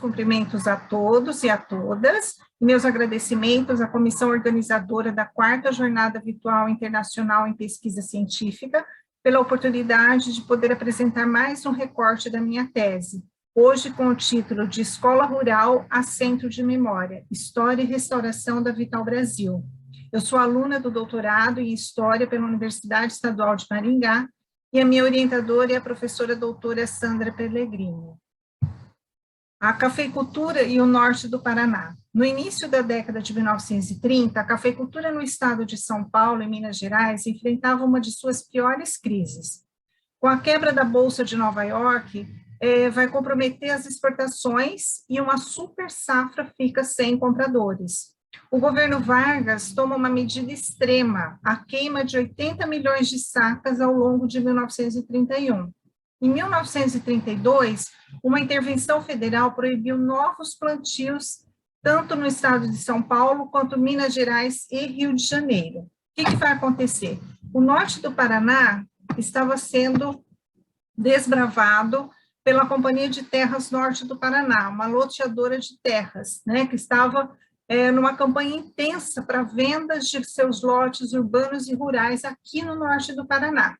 cumprimentos a todos e a todas, e meus agradecimentos à comissão organizadora da 4ª Jornada Virtual Internacional em Pesquisa Científica, pela oportunidade de poder apresentar mais um recorte da minha tese, hoje com o título de Escola Rural a Centro de Memória, História e Restauração da Vital Brasil. Eu sou aluna do doutorado em História pela Universidade Estadual de Maringá, e a minha orientadora é a professora doutora Sandra Pellegrini. A cafeicultura e o norte do Paraná. No início da década de 1930, a cafeicultura no estado de São Paulo e Minas Gerais enfrentava uma de suas piores crises. Com a quebra da Bolsa de Nova York, vai comprometer as exportações e uma super safra fica sem compradores. O governo Vargas toma uma medida extrema, a queima de 80 milhões de sacas ao longo de 1931. Em 1932, uma intervenção federal proibiu novos plantios, tanto no estado de São Paulo, quanto Minas Gerais e Rio de Janeiro. O que vai acontecer? O norte do Paraná estava sendo desbravado pela Companhia de Terras Norte do Paraná, uma loteadora de terras, né, que estava numa campanha intensa para vendas de seus lotes urbanos e rurais aqui no norte do Paraná.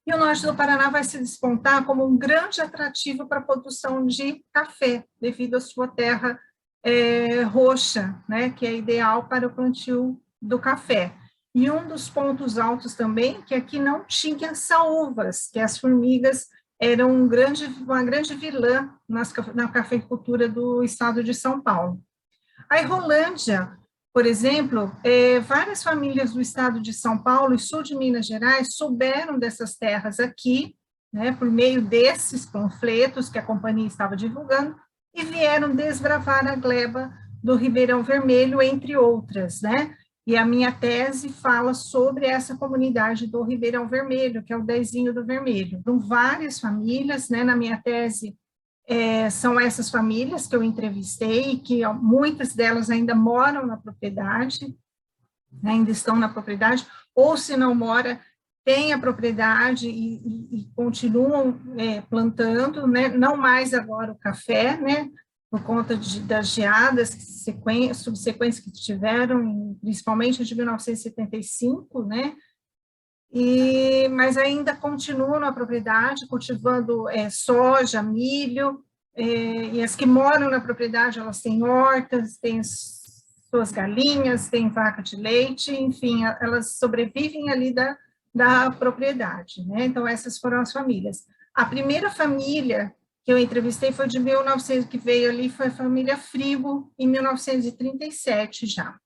E o norte do Paraná vai se despontar como um grande atrativo para a produção de café, devido à sua terra roxa, né, que é ideal para o plantio do café. E um dos pontos altos também, que aqui não tinha saúvas, que as formigas eram uma grande vilã na cafeicultura do estado de São Paulo. A Rolândia, por exemplo, várias famílias do estado de São Paulo e sul de Minas Gerais souberam dessas terras aqui, né, por meio desses panfletos que a companhia estava divulgando, e vieram desbravar a gleba do Ribeirão Vermelho, entre outras, né? E a minha tese fala sobre essa comunidade do Ribeirão Vermelho, que é o Dezinho do Vermelho. Então, várias famílias, né, na minha tese, são essas famílias que eu entrevistei, que muitas delas ainda moram na propriedade, né, ainda estão na propriedade, ou se não mora, tem a propriedade e continuam plantando, né, não mais agora o café, né, por conta das geadas subsequentes que tiveram, principalmente de 1975, né, mas ainda continuam na propriedade, cultivando soja, milho, e as que moram na propriedade, elas têm hortas, têm suas galinhas, têm vaca de leite, enfim, elas sobrevivem ali da propriedade, né? Então, essas foram as famílias. A primeira família que eu entrevistei foi de 1900, que veio ali, foi a família Frigo, em 1937 já.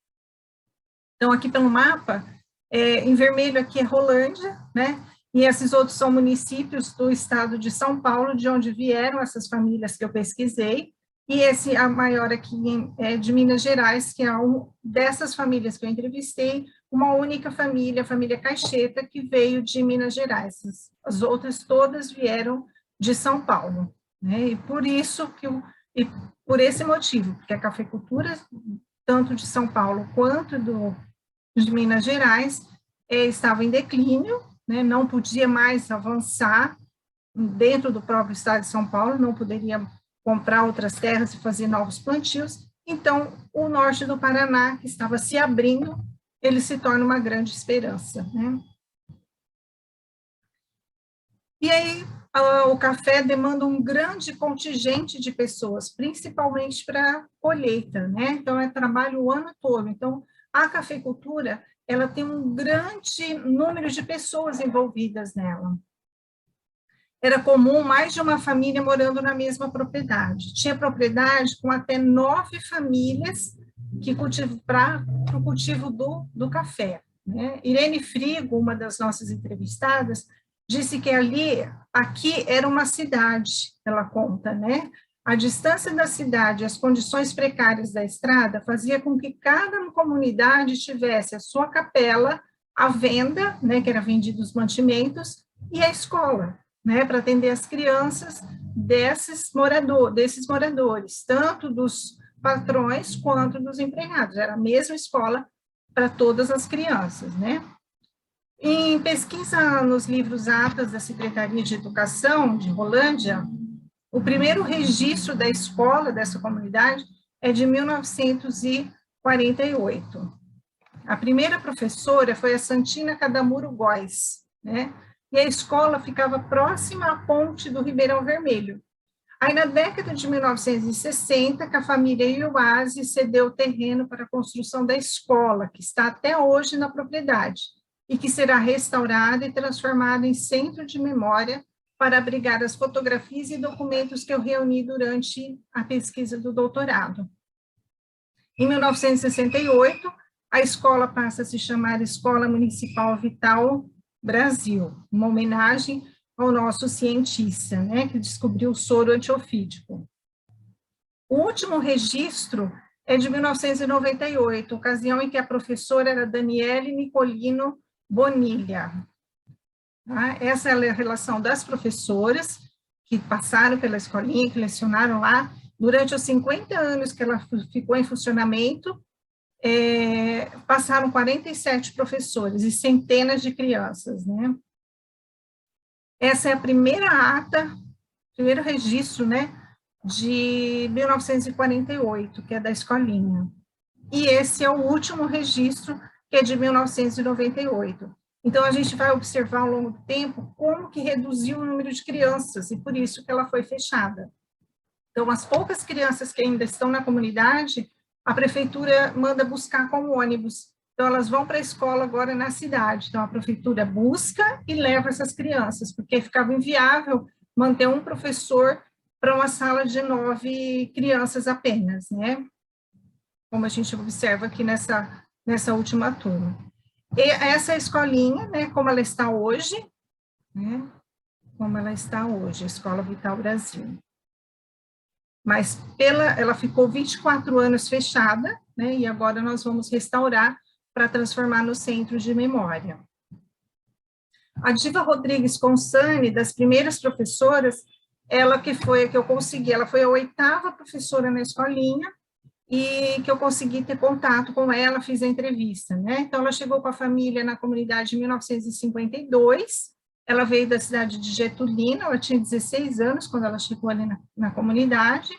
Então, aqui pelo mapa, em vermelho aqui é Rolândia, né? E esses outros são municípios do estado de São Paulo, de onde vieram essas famílias que eu pesquisei, e a maior aqui é de Minas Gerais, que é dessas famílias que eu entrevistei, uma única família, a família Caixeta, que veio de Minas Gerais. As outras todas vieram de São Paulo, né? E por isso e por esse motivo, porque a cafeicultura, tanto de São Paulo quanto de Minas Gerais, estava em declínio, né, não podia mais avançar dentro do próprio estado de São Paulo, não poderia comprar outras terras e fazer novos plantios, então o norte do Paraná, que estava se abrindo, ele se torna uma grande esperança, né? E aí o café demanda um grande contingente de pessoas, principalmente para colheita, né? Então é trabalho o ano todo, então a cafeicultura, ela tem um grande número de pessoas envolvidas nela. Era comum mais de uma família morando na mesma propriedade. Tinha propriedade com até 9 famílias para o cultivo do café, né? Irene Frigo, uma das nossas entrevistadas, disse que aqui era uma cidade, ela conta, né? A distância da cidade e as condições precárias da estrada fazia com que cada comunidade tivesse a sua capela, a venda, né, que era vendido os mantimentos, e a escola, né, para atender as crianças desses moradores, tanto dos patrões quanto dos empregados. Era a mesma escola para todas as crianças, né? Em pesquisa nos livros atas da Secretaria de Educação de Rolândia, O primeiro registro da escola, dessa comunidade, é de 1948. A primeira professora foi a Santina Cadamuro Góes, né? E a escola ficava próxima à ponte do Ribeirão Vermelho. Aí, na década de 1960, que a família Ioase cedeu o terreno para a construção da escola, que está até hoje na propriedade, e que será restaurada e transformada em centro de memória para abrigar as fotografias e documentos que eu reuni durante a pesquisa do doutorado. Em 1968, a escola passa a se chamar Escola Municipal Vital Brasil, uma homenagem ao nosso cientista, né, que descobriu o soro antiofídico. O último registro é de 1998, ocasião em que a professora era Daniele Nicolino Bonilha. Tá? Essa é a relação das professoras que passaram pela escolinha, que lecionaram lá. Durante os 50 anos que ela ficou em funcionamento, passaram 47 professores e centenas de crianças, né? Essa é a primeira ata, primeiro registro, né, de 1948, que é da escolinha. E esse é o último registro, que é de 1998. Então, a gente vai observar ao longo do tempo como que reduziu o número de crianças, e por isso que ela foi fechada. Então, as poucas crianças que ainda estão na comunidade, a prefeitura manda buscar com ônibus. Então, elas vão para a escola agora na cidade. Então, a prefeitura busca e leva essas crianças, porque ficava inviável manter um professor para uma sala de 9 crianças apenas, né? Como a gente observa aqui nessa última turma. E essa escolinha, né, como ela está hoje, né? Como ela está hoje, a Escola Vital Brasil. Mas ela ficou 24 anos fechada, né? E agora nós vamos restaurar para transformar no centro de memória. A Diva Rodrigues Consani, das primeiras professoras, ela que eu consegui, ela foi a 8ª professora na escolinha, e que eu consegui ter contato com ela, fiz a entrevista, né? Então, ela chegou com a família na comunidade em 1952, ela veio da cidade de Getulina, ela tinha 16 anos quando ela chegou ali na comunidade.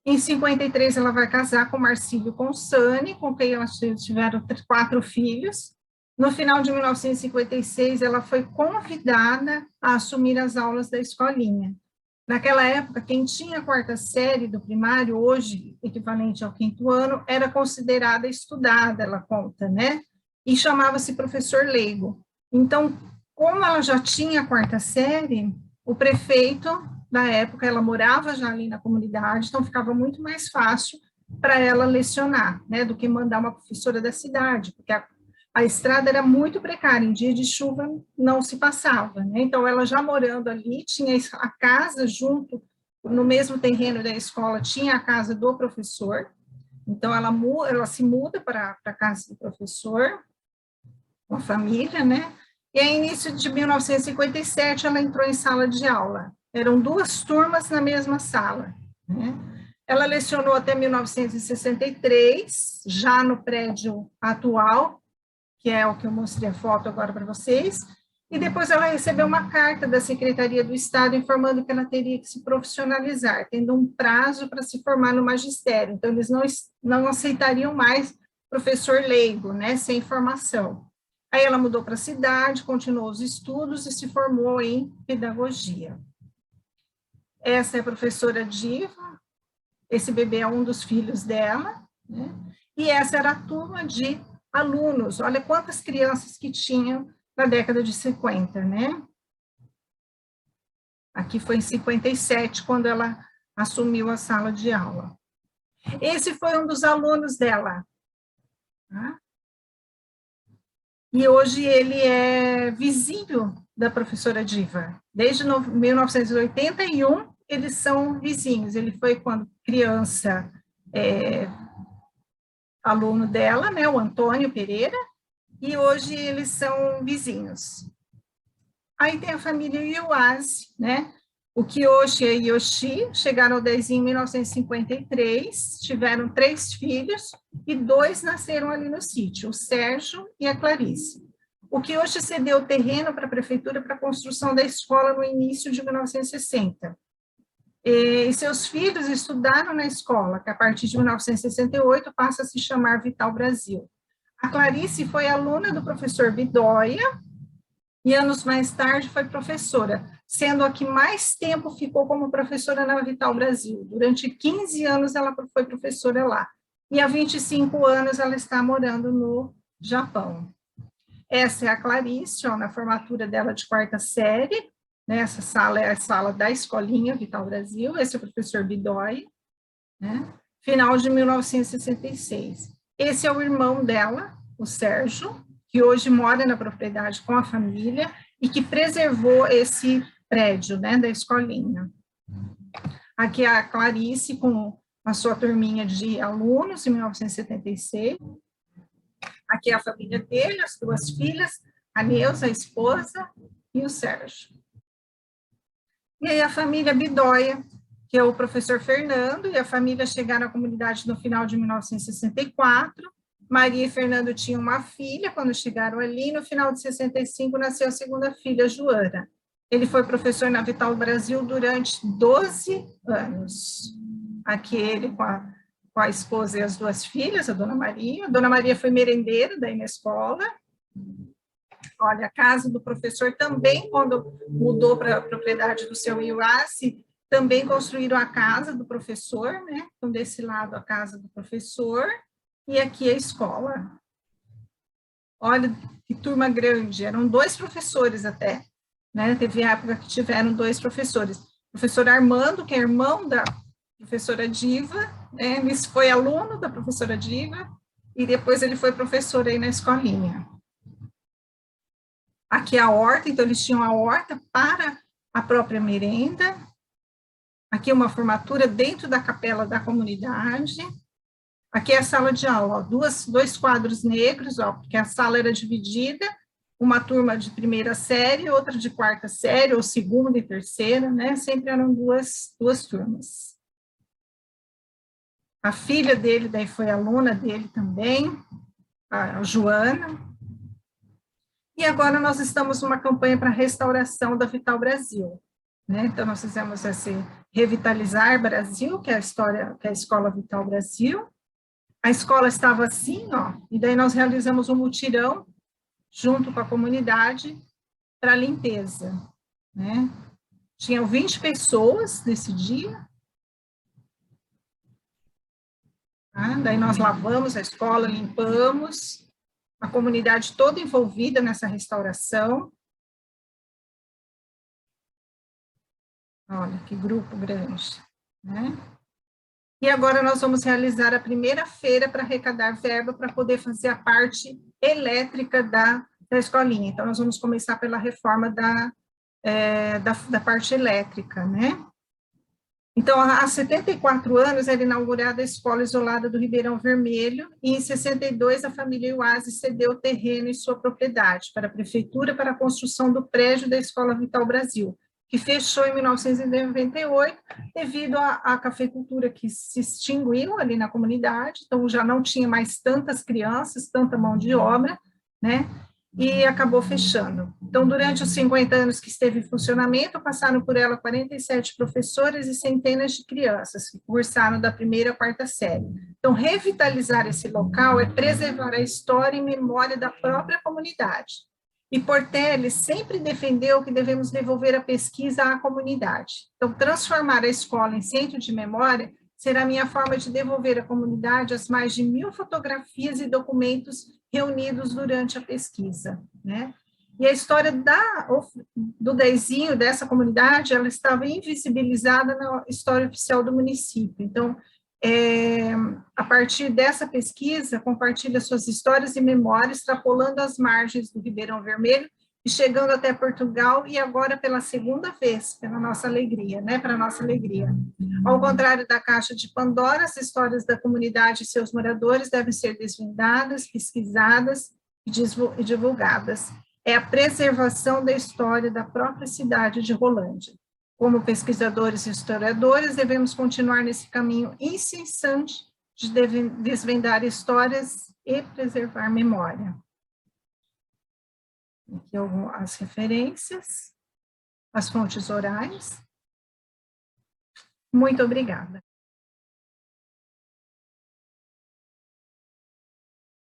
Em 53, ela vai casar com Marcílio Consani, com quem elas tiveram 4 filhos. No final de 1956, ela foi convidada a assumir as aulas da escolinha. Naquela época, quem tinha a 4ª série do primário, hoje equivalente ao 5º ano, era considerada estudada, ela conta, né? E chamava-se professor leigo. Então, como ela já tinha a 4ª série, o prefeito, na época, ela morava já ali na comunidade, então ficava muito mais fácil para ela lecionar, né, do que mandar uma professora da cidade, porque a estrada era muito precária, em dia de chuva não se passava, né? Então, ela já morando ali, tinha a casa junto, no mesmo terreno da escola, tinha a casa do professor, então ela se muda para a casa do professor, com a família, né? E aí, início de 1957, ela entrou em sala de aula. Eram 2 turmas na mesma sala, né? Ela lecionou até 1963, já no prédio atual, que é o que eu mostrei a foto agora para vocês, e depois ela recebeu uma carta da Secretaria do Estado informando que ela teria que se profissionalizar, tendo um prazo para se formar no magistério. Então, eles não aceitariam mais professor leigo, né, sem formação. Aí ela mudou para a cidade, continuou os estudos e se formou em pedagogia. Essa é a professora Diva, esse bebê é um dos filhos dela, né? E essa era a turma de alunos, olha quantas crianças que tinham na década de 50, né? Aqui foi em 57, quando ela assumiu a sala de aula. Esse foi um dos alunos dela, tá? E hoje ele é vizinho da professora Diva. Desde 1981, eles são vizinhos. Ele foi, quando criança, aluno dela, né, o Antônio Pereira, e hoje eles são vizinhos. Aí tem a família Ioase, né? O Kiyoshi e a Yoshi chegaram ao Dezinho em 1953, tiveram 3 filhos e 2 nasceram ali no sítio, o Sérgio e a Clarice. O Kiyoshi cedeu o terreno para a prefeitura para a construção da escola no início de 1960. E seus filhos estudaram na escola, que a partir de 1968 passa a se chamar Vital Brasil. A Clarice foi aluna do professor Bidóia, e anos mais tarde foi professora, sendo a que mais tempo ficou como professora na Vital Brasil. Durante 15 anos ela foi professora lá, e há 25 anos ela está morando no Japão. Essa é a Clarice, ó, na formatura dela de 4ª série, né? Essa sala é a sala da escolinha Vital Brasil, esse é o professor Bidói, né? Final de 1966. Esse é o irmão dela, o Sérgio, que hoje mora na propriedade com a família e que preservou esse prédio, né, da escolinha. Aqui é a Clarice com a sua turminha de alunos em 1976. Aqui é a família dele, as 2 filhas, a Neuza, a esposa, e o Sérgio. E aí a família Bidóia, que é o professor Fernando, e a família chegaram à comunidade no final de 1964. Maria e Fernando tinham uma filha quando chegaram ali, no final de 65 nasceu a 2ª filha, Joana. Ele foi professor na Vital Brasil durante 12 anos. Aqui ele com a esposa e as 2 filhas, a Dona Maria. A Dona Maria foi merendeira daí na escola. Olha, a casa do professor também, quando mudou para a propriedade do seu Iuassi, também construíram a casa do professor, né? Então, desse lado, a casa do professor, e aqui a escola. Olha que turma grande, eram 2 professores até, né? Teve época que tiveram 2 professores. O professor Armando, que é irmão da professora Diva, né? Ele foi aluno da professora Diva, e depois ele foi professor aí na escolinha. Aqui a horta, então eles tinham a horta para a própria merenda. Aqui uma formatura dentro da capela da comunidade. Aqui é a sala de aula, ó, 2 quadros negros, ó, porque a sala era dividida, uma turma de 1ª série, outra de 4ª série, ou 2ª e 3ª, né? Sempre eram duas turmas. A filha dele daí foi aluna dele também, a Joana. E agora nós estamos numa campanha para restauração da Vital Brasil, né? Então nós fizemos esse Revitalizar Brasil, que é a Escola Vital Brasil. A escola estava assim, ó, e daí nós realizamos um mutirão junto com a comunidade para limpeza, né? Tinham 20 pessoas nesse dia. Tá? Daí nós lavamos a escola, limpamos, a comunidade toda envolvida nessa restauração. Olha, que grupo grande, né? E agora nós vamos realizar a primeira feira para arrecadar verba para poder fazer a parte elétrica da escolinha. Então, nós vamos começar pela reforma da parte elétrica, né? Então, há 74 anos era inaugurada a Escola Isolada do Ribeirão Vermelho, e em 62 a família Iuazzi cedeu o terreno e sua propriedade para a prefeitura para a construção do prédio da Escola Vital Brasil, que fechou em 1998, devido à cafeicultura que se extinguiu ali na comunidade, então já não tinha mais tantas crianças, tanta mão de obra, né? E acabou fechando. Então, durante os 50 anos que esteve em funcionamento, passaram por ela 47 professores e centenas de crianças, que cursaram da 1ª à 4ª série. Então, revitalizar esse local é preservar a história e memória da própria comunidade. E Portela sempre defendeu que devemos devolver a pesquisa à comunidade. Então, transformar a escola em centro de memória será a minha forma de devolver à comunidade as mais de 1000 fotografias e documentos reunidos durante a pesquisa, né? E a história do Dezinho, dessa comunidade, ela estava invisibilizada na história oficial do município. Então, a partir dessa pesquisa, compartilha suas histórias e memórias, extrapolando as margens do Ribeirão Vermelho e chegando até Portugal, e agora pela 2ª vez, pela nossa alegria, né, para nossa alegria. Ao contrário da Caixa de Pandora, as histórias da comunidade e seus moradores devem ser desvendadas, pesquisadas e divulgadas. É a preservação da história da própria cidade de Rolândia. Como pesquisadores e historiadores, devemos continuar nesse caminho incessante de desvendar histórias e preservar memória. Aqui as referências, as fontes orais. Muito obrigada.